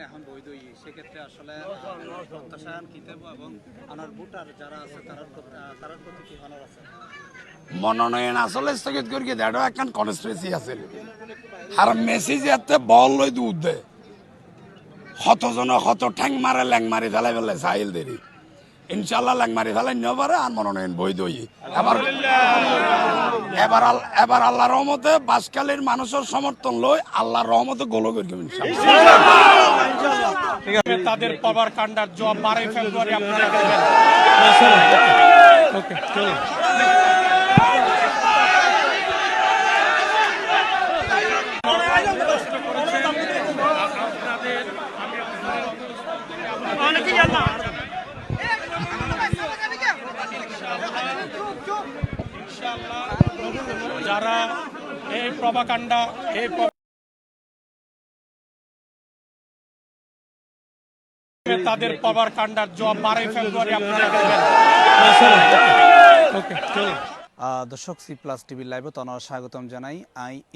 এখন বৈধ সেক্ষেত্রে আসলে প্রত্যাশায়ন কি দেব এবং আমার ভোটার যারা আছে তারার প্রতি কি মনে আছে মনোনয়ন আসলে স্থগিত করি দেড় একখান কনস্টিটুয়েন্সি আছে আর মেসেজ এতে বল লই দুধ দে হত ঠ্যাং মারে ল্যাং মারি ফেলাই ফেলে সাহিল দেরি ইনশাল্লাহ ল্যাং মারি ফেলাই নিয়ে পারে আর মনোনয়ন বৈধ এবার আল্লাহর রহমতে বাসকালীর মানুষের সমর্থন লই আল্লাহর রহমতে গোলো করি তাদের পাওয়ার কাণ্ডার জব 12 ফেব্রুয়ারি আপনারা ওকে চলো যারা এই প্রভাকাণ্ডা তাদের পাওয়ার কাণ্ডার জব 12 ফেব্রুয়ারি আপনারা ওকে চলো দর্শক সি প্লাস টিভি লাইভে তনরা স্বাগতম জানাই।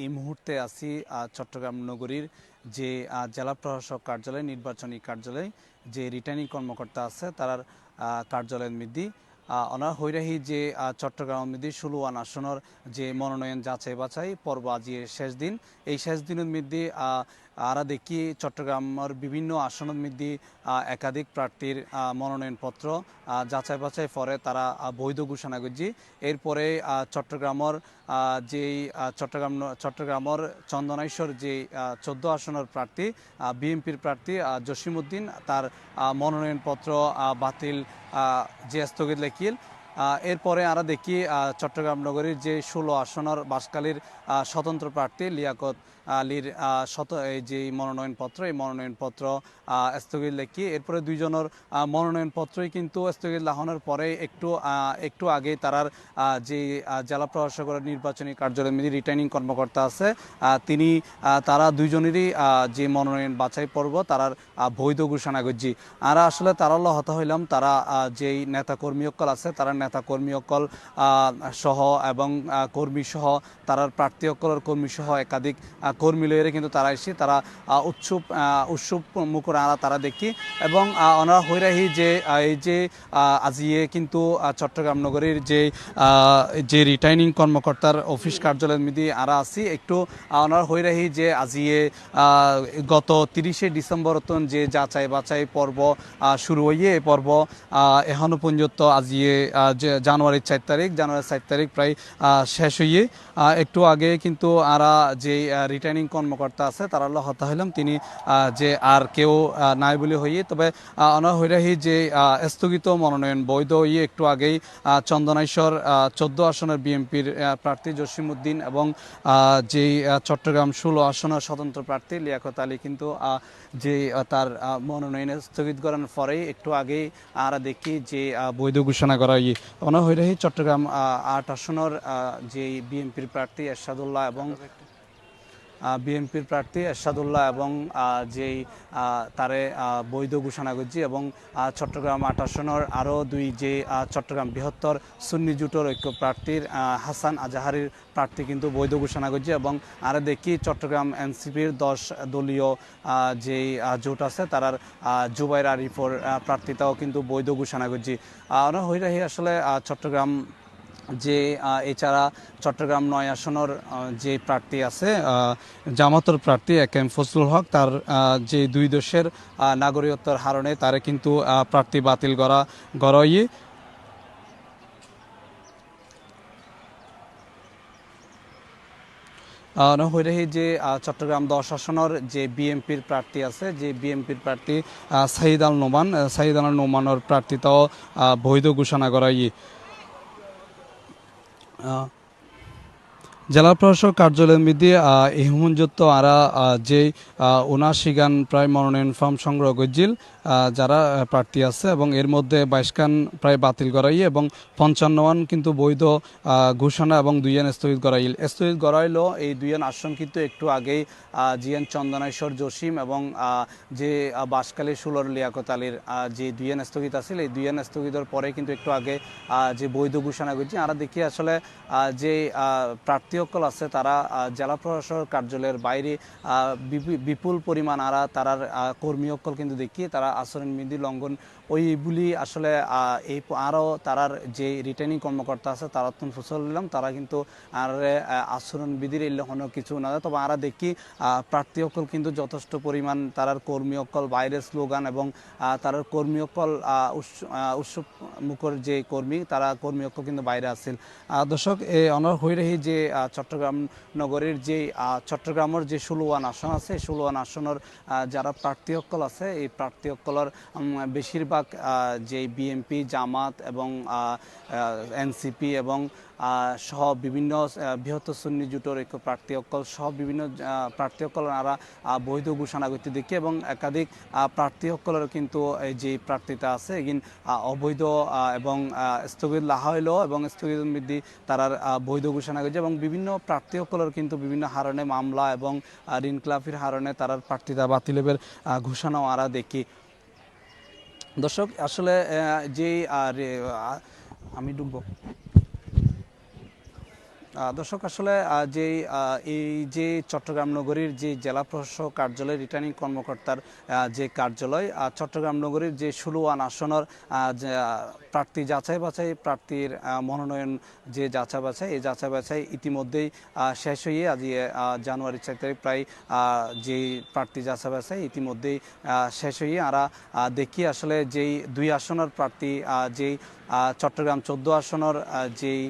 এই মুহূর্তে আছি চট্টগ্রাম নগরীর যে জেলা প্রশাসক কার্যালয় নির্বাচনী কার্যালয় যে রিটার্নিং কর্মকর্তা আছে তার কার্যালয়ের মধ্যে ওনার হৈরাহি যে চট্টগ্রাম মধ্যে 16 আসনের যে মনোনয়ন যাচাই বাছাই পর্ব আজি শেষ দিন এই শেষ দিনের মধ্যে আরা দেখি চট্টগ্রামের বিভিন্ন আসনের মধ্যে একাধিক প্রার্থীর মনোনয়নপত্র যাচাই বাছাই পরে তারা বৈধ ঘোষণা করছি। এরপরে চট্টগ্রামের যেই চট্টগ্রামের চন্দনাইশ্বর যে 14 আসনের প্রার্থী বিএনপির প্রার্থী জসিমউদ্দিন তার মনোনয়নপত্র বাতিল যে স্থগিত লেখিল। এরপরে আমরা দেখি চট্টগ্রাম নগরীর যে 16 আসনের বাসকালীর স্বতন্ত্র প্রার্থী লিয়াকত আলীর যে মনোনয়নপত্র এই মনোনয়নপত্র স্থগিত লেখি। এরপরে দুইজনের মনোনয়নপত্রই কিন্তু স্থগিত লাগানোর পরে একটু আগে তারার যে জেলা প্রশাসকের নির্বাচনী কার্যালয়ের মধ্যে রিটার্নিং কর্মকর্তা আছে তারা দুইজনেরই যে মনোনয়ন বাছাই পর্ব তারার বৈধ ঘোষণা করছি। আর আসলে তারা হত হইলাম তারা যেই নেতা কর্মী অকল আছে তারা নেতা কর্মী অকল সহ এবং কর্মী সহ তারার প্রার্থী অকলের কর্মী সহ একাধিক কর্মী লইরে কিন্তু তারা এসে তারা উৎসব মুখর তারা দেখি এবং ওনারা হৈরাহি যে এই যে আজিয়ে কিন্তু চট্টগ্রাম নগরীর যে রিটার্নিং কর্মকর্তার অফিস কার্যালয়ের মধ্যে আরা আছি একটু ওনারা হৈরাহি যে আজিয়ে গত 30শে ডিসেম্বর যে যাচাই বাছাই পর্ব শুরু হইয়ে এই পর্ব এখনো পর্যন্ত আজিয়ে জানুয়ারির 4 তারিখ প্রায় শেষ হইয়ে একটু আগে কিন্তু আরা যে রিটার্নিং কর্মকর্তা আছে তারা হতা হইলাম তিনি যে আর কেউ নাই বলে হইয়ে তবে অনার হৈরাহি যে স্থগিত মনোনয়ন বৈধ হইয়ে একটু আগেই চন্দনাইশ্বর 14 আসনের বিএনপির প্রার্থী জসিমউদ্দিন এবং যে চট্টগ্রাম 16 আসনের স্বতন্ত্র প্রার্থী লিয়াকত আলী কিন্তু যে তার মনোনয়ন স্থগিত করার পরেই একটু আগেই আমরা দেখি যে বৈধ ঘোষণা করা হইয়ে অনার হৈরাহি চট্টগ্রাম 8 আসনের যে বিএনপির প্রার্থী এরশাদুল্লাহ এবং যেই তারে বৈধ ঘোষণা করছি এবং চট্টগ্রাম 8 আসনের আরও দুই যে চট্টগ্রাম বৃহত্তর সুন্নি জোটের ঐক্য প্রার্থীর হাসান আজাহারির প্রার্থী কিন্তু বৈধ ঘোষণা করছে এবং আর দেখি চট্টগ্রাম এনসিপির 10 দলীয় যেই জোট আছে তারার জুবাইর আরিফর প্রার্থীতাও কিন্তু বৈধ ঘোষণা করছি। হৈরাহি আসলে চট্টগ্রাম যে এছাড়া চট্টগ্রাম 9 আসনের যে প্রার্থী আছে জামাতের প্রার্থী একেএম ফজলুল হক তার যে দুই দেশের নাগরিকত্বের হারণে তারে কিন্তু প্রার্থী বাতিল করাই হৈরাহি যে চট্টগ্রাম 10 আসনের যে বিএনপির প্রার্থী আছে যে বিএনপির প্রার্থী সাইদ আল নোমানের প্রার্থীতাও বৈধ ঘোষণা করাই। জেলা প্রশাসক কার্যালয়ের মধ্যে এই হুমঞ্জত্ব আরা যে 79 গান প্রায় মনোনয়ন ফর্ম সংগ্রহ করছিল যারা প্রার্থী আছে এবং এর মধ্যে 22 গান প্রায় বাতিল করাই এবং 55 কিন্তু বৈধ ঘোষণা এবং 2 স্থগিত করাইল। এই 2 আসন কিন্তু একটু আগেই জিএন চন্দনাইশ্বর জসিম এবং যে বাসকালী 16 লিয়াকত আলীর যে 2 স্থগিত আছিল এই 2 স্থগিতের পরে কিন্তু একটু আগে যে বৈধ ঘোষণা করছি আমরা দেখি আসলে যে প্রার্থী সকল আছে তারা জেলা প্রশাসক কার্যালয়ের বাইরে বিপুল পরিমাণ তারার কর্মী সকল কিন্তু দেখি তারা আচরণবিধি লঙ্ঘন ওইগুলি আসলে এই আরও তারার যে রিটার্নিং কর্মকর্তা আছে তারা তুন ফুসল দিলাম তারা কিন্তু আর আচরণবিধির এই কোনো কিছু না তবে আমরা দেখি প্রার্থী সকল কিন্তু যথেষ্ট পরিমাণ তারার কর্মী সকল বাইরে স্লোগান এবং তারার কর্মী সকল উৎসব মুখর যে কর্মী তারা কর্মী সকল কিন্তু বাইরে আসছিল দর্শক অনার হয়ে রহি যে চট্টগ্রাম নগরীর যে চট্টগ্রামের যে 16 আসন আছে 16 আসনের যারা প্রার্থী সকল আছে এই প্রার্থী সকলের বেশিরভাগ যে বিএনপি জামাত এবং এনসিপি এবং সহ বিভিন্ন বৃহত্তর সুন্নি জোটের এক প্রার্থী সকল সহ বিভিন্ন প্রার্থী সকল আরা বৈধ ঘোষণা করতে দেখি এবং একাধিক প্রার্থী সকলের কিন্তু যে প্রার্থীতা আছে এগিন অবৈধ এবং স্থগিত লাহা হইল এবং স্থগিত বৃদ্ধি তারার বৈধ ঘোষণা করছে এবং বিভিন্ন প্রার্থী সকলের কিন্তু বিভিন্ন হারণে মামলা এবং ঋণ খেলাপির হারণে তারার প্রার্থীতা বাতিলের ঘোষণাও আরা দেখি দর্শক আসলে যে আমি ডুববো দর্শক আসলে যে এই যে চট্টগ্রাম নগরীর যে জেলা প্রশাসক কার্যালয় রিটার্নিং কর্মকর্তার যে কার্যালয় চট্টগ্রাম নগরীর যে 16 আসনের প্রার্থী যাচাই বাছাই প্রার্থীর মনোনয়ন যে যাচাই বাছাই এই যাচাই বাছাই ইতিমধ্যেই শেষ হয়ে আজ জানুয়ারি 4 তারিখ প্রায় যে প্রার্থী যাচাই বাছাই ইতিমধ্যেই শেষ হয়ে আমরা দেখি আসলে যেই 2 আসনের প্রার্থী যেই চট্টগ্রাম 14 আসনের যেই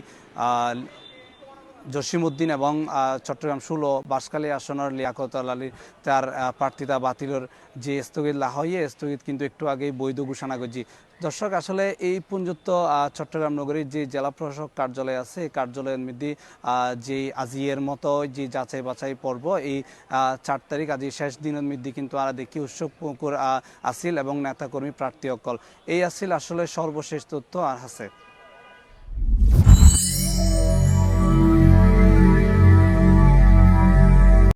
জসিমউদ্দিন এবং চট্টগ্রাম 16 বাঁশখালী আসনের লিয়াকত আলী তার প্রার্থিতা বাতিলের যে স্থগিত লাহইয়ে স্থগিত কিন্তু একটু আগেই বৈধ ঘোষণা করছি দর্শক আসলে এই পর্যন্ত চট্টগ্রাম নগরীর যে জেলা প্রশাসক কার্যালয় আছে এই কার্যালয়ের মধ্যে যে আজিয়ের মতো যে যাচাই বাছাই পর্ব এই 4 তারিখ আজি শেষ দিনের মধ্যে কিন্তু আমরা দেখি উৎসব আসিল এবং নেতাকর্মী প্রার্থী সকল এই আসিল আসলে সর্বশেষ তথ্য আর আছে